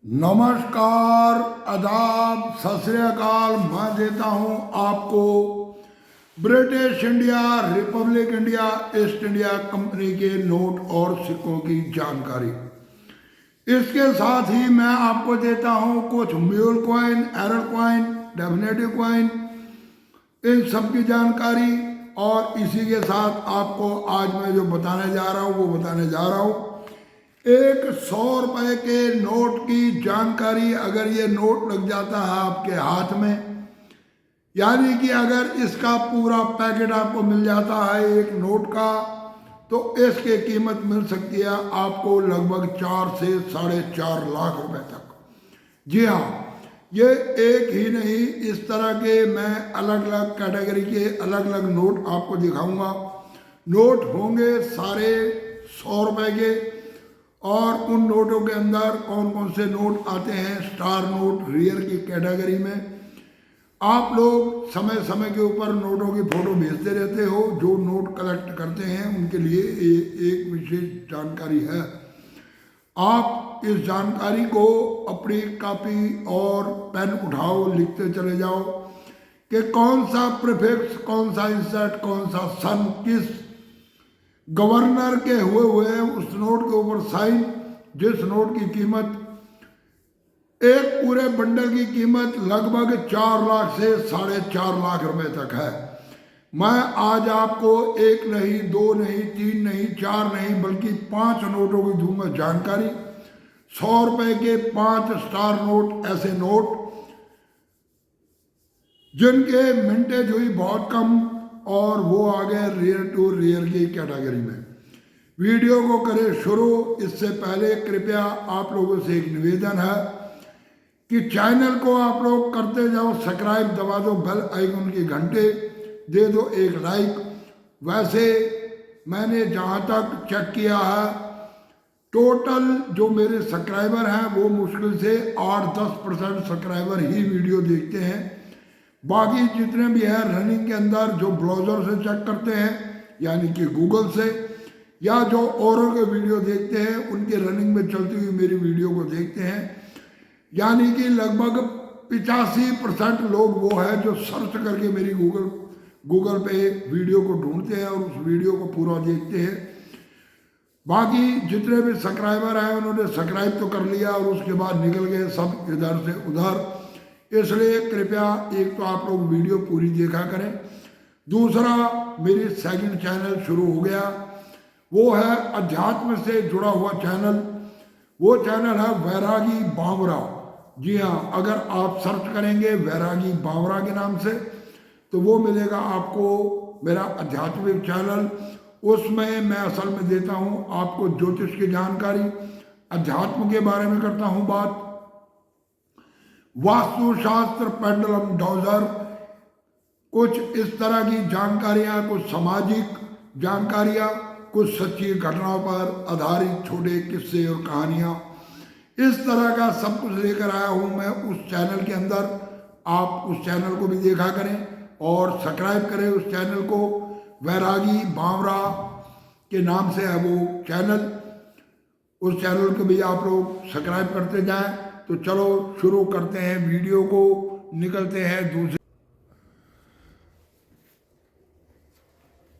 नमस्कार, आदाब, सत श्री अकाल। मैं देता हूं आपको British India, Republic India, east India company के नोट और सिक्कों की जानकारी। इसके साथ ही मैं आपको देता हूं कुछ mule coin, error coin, definitive coin, इन सब की जानकारी। और इसी के साथ आपको आज मैं जो बताने जा रहा हूं वो बताने जा रहा हूं एक 100 रुपए के नोट की जानकारी। अगर ये नोट लग जाता है आपके हाथ में, यानी कि अगर इसका पूरा पैकेट आपको मिल जाता है एक नोट का, तो इसकी कीमत मिल सकती है आपको लगभग 4 से 4.5 लाख रुपए तक। जी हाँ, ये एक ही नहीं, इस तरह के मैं अलग अलग कैटेगरी के अलग अलग नोट आपको दिखाऊंगा। नोट होंगे सारे 100 रुपए के, और उन नोटों के अंदर कौन कौन से नोट आते हैं स्टार नोट, रियर की कैटेगरी में। आप लोग समय समय के ऊपर नोटों की फोटो भेजते रहते हो। जो नोट कलेक्ट करते हैं उनके लिए एक विशेष जानकारी है। आप इस जानकारी को अपनी कॉपी और पेन उठाओ, लिखते चले जाओ कि कौन सा प्रीफिक्स, कौन सा इंसर्ट, कौन सा सन किस गवर्नर के हुए उस नोट के ऊपर साइन। जिस नोट की कीमत, एक पूरे बंडल की कीमत लगभग 4 लाख से 4.5 लाख रुपए तक है। मैं आज आपको एक नहीं, 2 नहीं, 3 नहीं, 4 नहीं, बल्कि 5 नोटों की दूंगा जानकारी। 100 रुपए के 5 स्टार नोट, ऐसे नोट जिनके मिंटेज हुई बहुत कम, और वो आ गए रियर टू रियर की कैटेगरी में। वीडियो को करें शुरू। इससे पहले कृपया आप लोगों से एक निवेदन है कि चैनल को आप लोग करते जाओ सब्सक्राइब, दबा दो बेल आइकन की घंटे, दे दो एक लाइक। वैसे मैंने जहाँ तक चेक किया है, टोटल जो मेरे सब्सक्राइबर हैं वो मुश्किल से 8-10% सब्सक्राइबर ही वीडियो देखते हैं। बाकी जितने भी हैं रनिंग के अंदर, जो ब्राउज़र से चेक करते हैं यानी कि गूगल से, या जो औरों के वीडियो देखते हैं उनके रनिंग में चलती हुई मेरी वीडियो को देखते हैं, यानी कि लगभग 85% लोग वो है जो सर्च करके मेरी गूगल पे वीडियो को ढूंढते हैं और उस वीडियो को पूरा देखते हैं। बाकी जितने भी सब्सक्राइबर हैं उन्होंने सब्सक्राइब तो कर लिया और उसके बाद निकल गए सब इधर से उधर। इसलिए कृपया एक तो आप लोग वीडियो पूरी देखा करें। दूसरा, मेरी सेकंड चैनल शुरू हो गया, वो है अध्यात्म से जुड़ा हुआ चैनल। वो चैनल है वैरागी बावरा। जी हाँ, अगर आप सर्च करेंगे वैरागी बावरा के नाम से तो वो मिलेगा आपको मेरा आध्यात्मिक चैनल। उसमें मैं असल में देता हूँ आपको ज्योतिष की जानकारी, अध्यात्म के बारे में करता हूँ बात, वास्तुशास्त्र, पेंडुलम डॉजर, कुछ इस तरह की जानकारियाँ, कुछ सामाजिक जानकारियाँ, कुछ सच्ची घटनाओं पर आधारित छोटे किस्से और कहानियाँ, इस तरह का सब कुछ लेकर आया हूँ मैं उस चैनल के अंदर। आप उस चैनल को भी देखा करें और सब्सक्राइब करें उस चैनल को। वैरागी बावरा के नाम से है वो चैनल। उस चैनल को भी आप लोग सब्सक्राइब करते जाएं। तो चलो शुरू करते हैं वीडियो को, निकलते हैं दूसरे।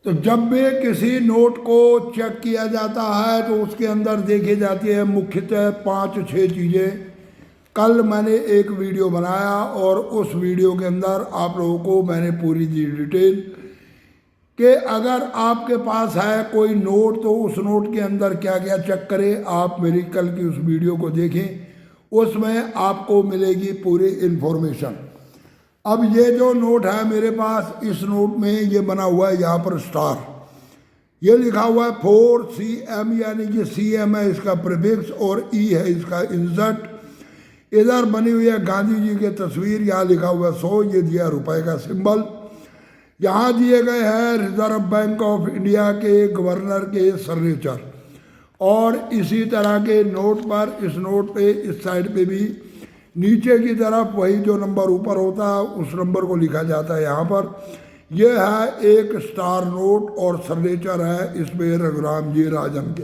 तो जब भी किसी नोट को चेक किया जाता है तो उसके अंदर देखी जाती है मुख्यतः 5-6 चीज़ें। कल मैंने एक वीडियो बनाया और उस वीडियो के अंदर आप लोगों को मैंने पूरी दी डिटेल कि अगर आपके पास है कोई नोट तो उस नोट के अंदर क्या क्या चेक करें। आप मेरी कल की उस वीडियो को देखें, उसमें आपको मिलेगी पूरी इन्फॉर्मेशन। अब ये जो नोट है मेरे पास, इस नोट में ये बना हुआ है यहाँ पर स्टार, ये लिखा हुआ है 4CM, यानी कि CM है इसका प्रीफिक्स और E है इसका इंसर्ट। इधर बनी हुई है गांधी जी की तस्वीर, यहाँ लिखा हुआ है 100, ये दिया रुपए का सिंबल। यहाँ दिए गए हैं रिजर्व बैंक ऑफ इंडिया के गवर्नर के सिग्नेचर। और इसी तरह के नोट पर, इस नोट पे इस साइड पे भी नीचे की तरफ वही जो नंबर ऊपर होता है उस नंबर को लिखा जाता है यहाँ पर। यह है एक स्टार नोट और सिग्नेचर है इसमें रघुराम जी राजन के।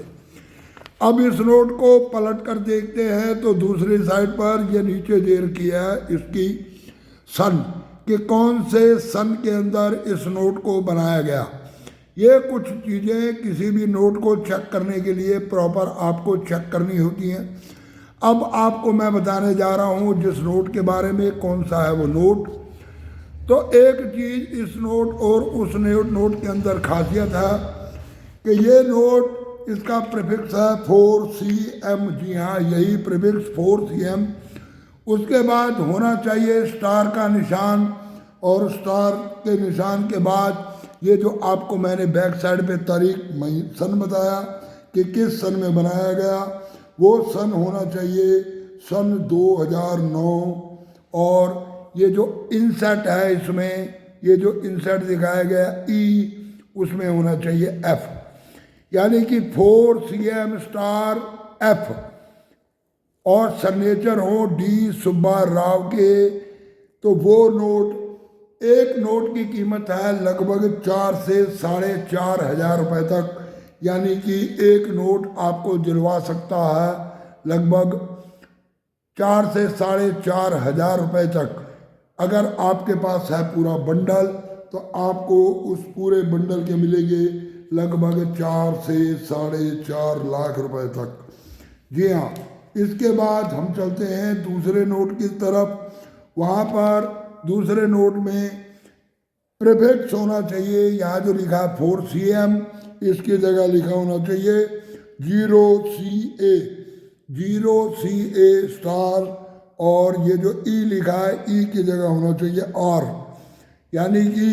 अब इस नोट को पलट कर देखते हैं तो दूसरी साइड पर ये नीचे दे रखी है इसकी सन, कि कौन से सन के अंदर इस नोट को बनाया गया। ये कुछ चीज़ें किसी भी नोट को चेक करने के लिए प्रॉपर आपको चेक करनी होती हैं। अब आपको मैं बताने जा रहा हूँ जिस नोट के बारे में, कौन सा है वो नोट। तो एक चीज़ इस नोट और उस नोट के अंदर खासियत है कि ये नोट, इसका प्रीफिक्स है 4CM। जी हाँ, यही प्रीफिक्स 4CM। उसके बाद होना चाहिए स्टार का निशान, और स्टार के निशान के बाद ये जो आपको मैंने बैक साइड पे तारीख सन बताया कि किस सन में बनाया गया, वो सन होना चाहिए सन 2009। और ये जो इंसेट है इसमें, ये जो इंसेट दिखाया गया ई, उसमें होना चाहिए F, यानी कि 4CM स्टार F, और सिग्नेचर हो डी सुब्बा राव के। तो वो नोट, एक नोट की कीमत है लगभग 4 से 4,500 रुपये तक, यानी कि एक नोट आपको दिलवा सकता है लगभग 4 से 4,500 रुपये तक। अगर आपके पास है पूरा बंडल तो आपको उस पूरे बंडल के मिलेंगे लगभग 4 से 4.5 लाख रुपए तक। जी हाँ, इसके बाद हम चलते हैं दूसरे नोट की तरफ। वहाँ पर दूसरे नोट में प्रीफिक्स होना चाहिए, यहाँ जो लिखा है 4CM, इसकी जगह लिखा होना चाहिए 0CA, 0CA स्टार, और ये जो ई लिखा है ई की जगह होना चाहिए R, यानी कि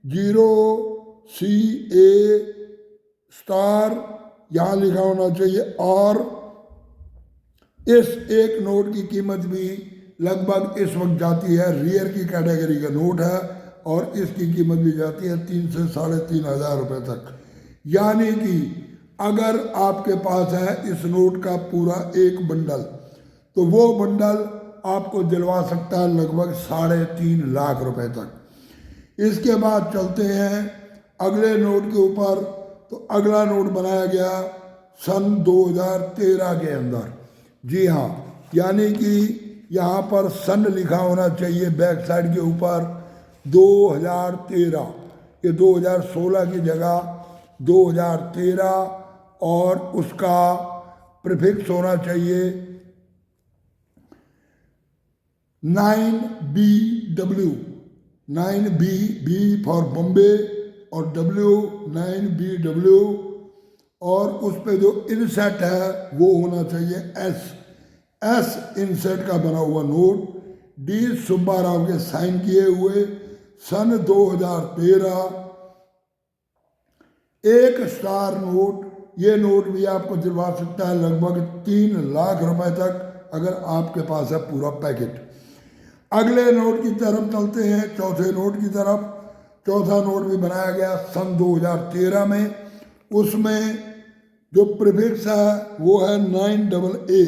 0CA स्टार, यहाँ लिखा होना चाहिए R। इस एक नोट की कीमत भी लगभग इस वक्त जाती है, रियर की कैटेगरी का नोट है, और इसकी कीमत भी जाती है 3 से 3,500 रुपये तक। यानी कि अगर आपके पास है इस नोट का पूरा एक बंडल, तो वो बंडल आपको दिलवा सकता है लगभग 3.5 लाख रुपए तक। इसके बाद चलते हैं अगले नोट के ऊपर। तो अगला नोट बनाया गया सन 2013 के अंदर। जी हाँ, यानी कि यहाँ पर सन लिखा होना चाहिए बैक साइड के ऊपर 2013, ये 2016 की जगह 2013, और उसका प्रीफिक्स होना चाहिए 9BW, 9B, B for Bombay, और W 9BW, और उस पे जो इनसेट है वो होना चाहिए S इनसेट का बना हुआ नोट, डी सुब्बा राव के साइन किए हुए, सन 2013, एक स्टार नोट। ये नोट भी आपको दिलवा सकता है लगभग 3 लाख रुपए तक, अगर आपके पास है पूरा पैकेट। अगले नोट की तरफ चलते हैं, चौथे नोट की तरफ। चौथा नोट भी बनाया गया सन 2013 में। उसमें जो प्रीफिक्स है वो है 9AA,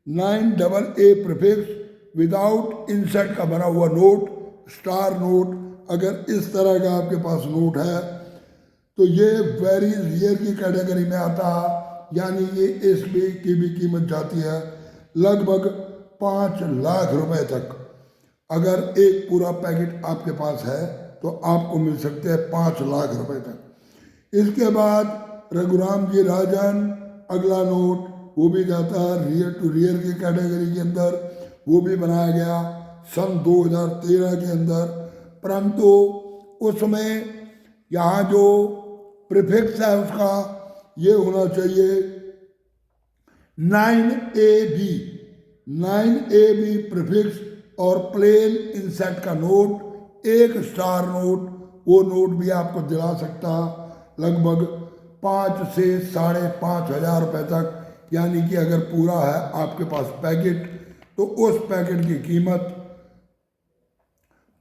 9AA प्रीफिक्स, विदाउट इंसेट का बना हुआ नोट, स्टार नोट। अगर इस तरह का आपके पास नोट है तो ये वेरी रियर की कैटेगरी में आता है, यानी ये इसमें की भी कीमत जाती है लगभग 5 लाख रुपए तक। अगर एक पूरा पैकेट आपके पास है तो आपको मिल सकते हैं 5 लाख रुपए तक। इसके बाद रघुराम जी राजन, अगला नोट, वो भी जाता है रियर टू रियर की कैटेगरी के अंदर। वो भी बनाया गया सन 2013 के अंदर, परंतु उसमें यहाँ जो प्रीफिक्स है उसका ये होना चाहिए 9AB, 9AB प्रीफिक्स, और प्लेन इंसेट का नोट, एक स्टार नोट। वो नोट भी आपको दिला सकता लगभग 5 से 5,500 रुपये तक, यानी कि अगर पूरा है आपके पास पैकेट तो उस पैकेट की कीमत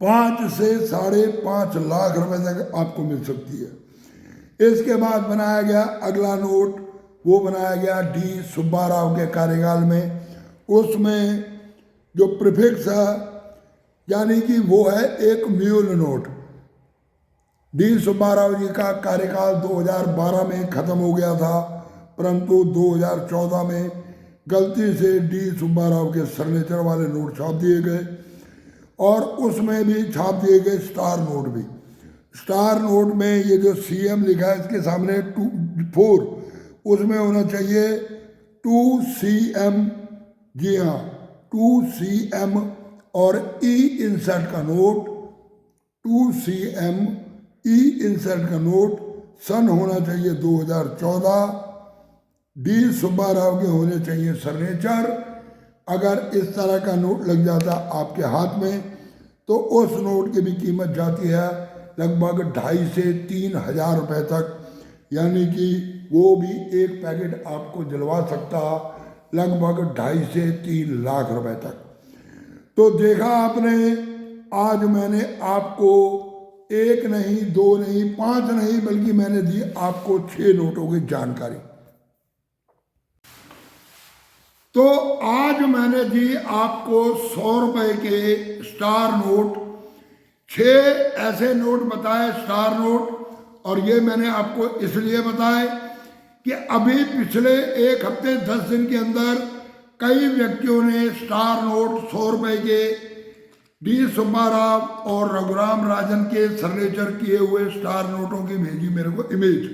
5 से 5.5 लाख रुपए तक आपको मिल सकती है। इसके बाद बनाया गया अगला नोट, वो बनाया गया डी सुब्बा राव के कार्यकाल में। उसमें जो प्रीफिक्स है यानी कि वो है एक mule note. D Subba Rao ji का कार्यकाल 2012 में ख़त्म हो गया था, परंतु 2014 में गलती से डी सुब्बा राव के सिग्नेचर वाले नोट छाप दिए गए और उसमें भी छाप दिए गए स्टार नोट भी। स्टार नोट में ये जो CM लिखा है इसके सामने 4 उसमें होना चाहिए 2CM। जी हाँ, 2CM और E इंसर्ट का नोट, 2CM E इंसर्ट का नोट, सन होना चाहिए 2014, डी सुब्बा राव के होने चाहिए सिग्नेचर। अगर इस तरह का नोट लग जाता आपके हाथ में तो उस नोट की भी कीमत जाती है लगभग 2.5 से 3 हज़ार रुपये तक, यानी कि वो भी एक पैकेट आपको दिलवा सकता लगभग 2.5 से 3 लाख रुपए तक। तो देखा आपने, आज मैंने आपको 1 नहीं 2 नहीं 5 नहीं बल्कि मैंने दी आपको 6 नोटों की जानकारी। तो आज मैंने दी आपको 100 रुपए के स्टार नोट, 6 ऐसे नोट बताए स्टार नोट। और ये मैंने आपको इसलिए बताए कि अभी पिछले 1 हफ्ते 10 दिन के अंदर कई व्यक्तियों ने स्टार नोट 100 रुपए के डी सुब्बा राव और रघुराम राजन के सिग्नेचर किए हुए स्टार नोटों की भेजी मेरे को इमेज,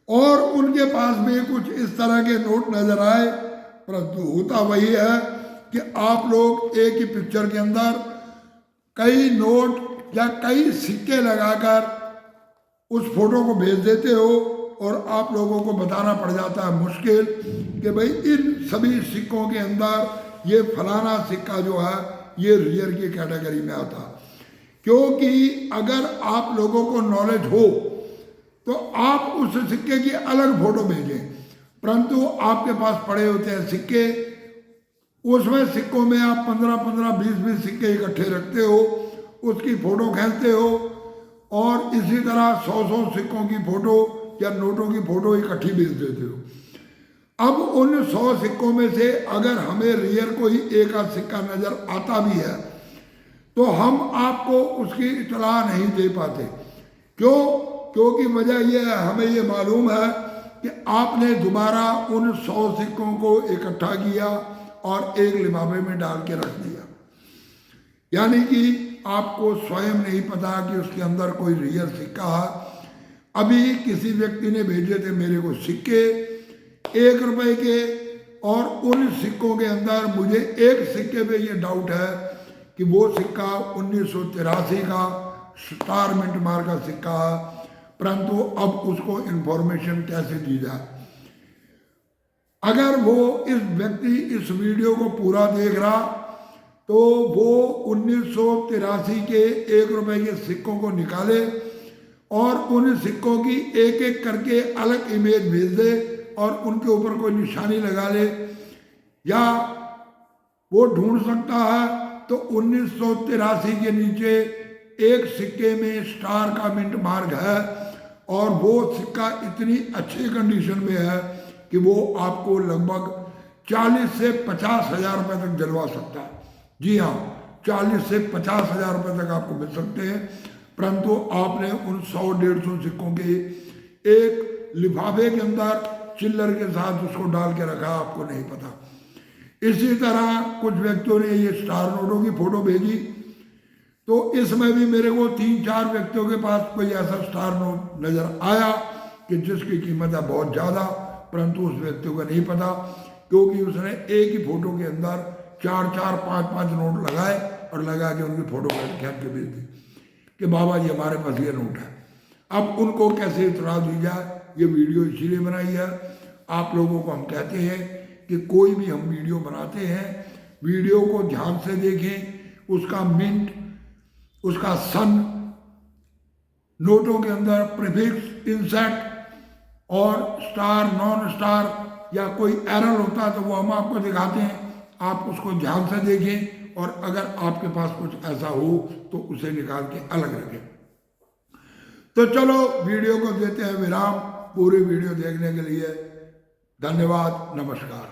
और उनके पास भी कुछ इस तरह के नोट नजर आए। परंतु होता वही है कि आप लोग एक ही पिक्चर के अंदर कई नोट या कई सिक्के लगाकर उस फोटो को भेज देते हो और आप लोगों को बताना पड़ जाता है मुश्किल कि भाई इन सभी सिक्कों के अंदर ये फलाना सिक्का जो है ये रियर की कैटेगरी में आता। क्योंकि अगर आप लोगों को नॉलेज हो तो आप उस सिक्के की अलग फोटो भेजें, परंतु आपके पास पड़े होते हैं सिक्के, उसमें सिक्कों में आप 15-15, 20-20 सिक्के इकट्ठे रखते हो, उसकी फोटो खींचते हो और इसी तरह 100-100 सिक्कों की फोटो या नोटों की फोटो इकट्ठी भेज देते हो। अब उन 100 सिक्कों में से अगर हमें रियर को ही एक आध सिक्का नजर आता भी है तो हम आपको उसकी इतला नहीं दे पाते। क्यों? क्योंकि वजह यह है, हमें ये मालूम है कि आपने दोबारा उन 100 सिक्कों को इकट्ठा किया और एक लिफाफे में डाल के रख दिया, यानी कि आपको स्वयं नहीं पता कि उसके अंदर कोई रियल सिक्का है। अभी किसी व्यक्ति ने भेजे थे मेरे को सिक्के 1 रुपए के, और उन सिक्कों के अंदर मुझे एक सिक्के पे ये डाउट है कि वो सिक्का 1983 का स्टार मिंट मार का सिक्का है, परंतु अब उसको इंफॉर्मेशन कैसे दी जाए। अगर वो इस व्यक्ति इस वीडियो को पूरा देख रहा तो वो 1983 के 1 रुपए के सिक्कों को निकाले और उन सिक्कों की एक एक करके अलग इमेज भेज दे और उनके ऊपर कोई निशानी लगा ले, या वो ढूंढ सकता है तो 1983 के नीचे एक सिक्के में स्टार का मिंट मार्क है और वो सिक्का इतनी अच्छी कंडीशन में है कि वो आपको लगभग 40 से 50 हज़ार रुपये तक दिलवा सकता है। जी हाँ, 40 से 50 हज़ार रुपये तक आपको मिल सकते हैं, परंतु आपने उन 100-150 सिक्कों के एक लिफाफे के अंदर चिल्लर के साथ उसको डाल के रखा, आपको नहीं पता। इसी तरह कुछ व्यक्तियों ने ये स्टार नोटों की फोटो भेजी, तो इसमें भी मेरे को 3-4 व्यक्तियों के पास कोई ऐसा स्टार नोट नजर आया कि जिसकी कीमत है बहुत ज़्यादा, परंतु उस व्यक्ति को नहीं पता, क्योंकि उसने एक ही फोटो के अंदर 4-4, 5-5 नोट लगाए और लगा के उनकी फोटो खींच के भेज दी कि बाबा जी हमारे पास ये नोट है। अब उनको कैसे इतला दी जाए, ये वीडियो इसीलिए बनाई है। आप लोगों को हम कहते हैं कि कोई भी हम वीडियो बनाते हैं, वीडियो को ध्यान से देखें, उसका मिंट, उसका सन, नोटों के अंदर प्रीफिक्स, इंसर्ट और स्टार, नॉन स्टार या कोई एरर होता है तो वो हम आपको दिखाते हैं, आप उसको ध्यान से देखें और अगर आपके पास कुछ ऐसा हो तो उसे निकाल के अलग रखें। तो चलो वीडियो को देते हैं विराम। पूरी वीडियो देखने के लिए धन्यवाद, नमस्कार।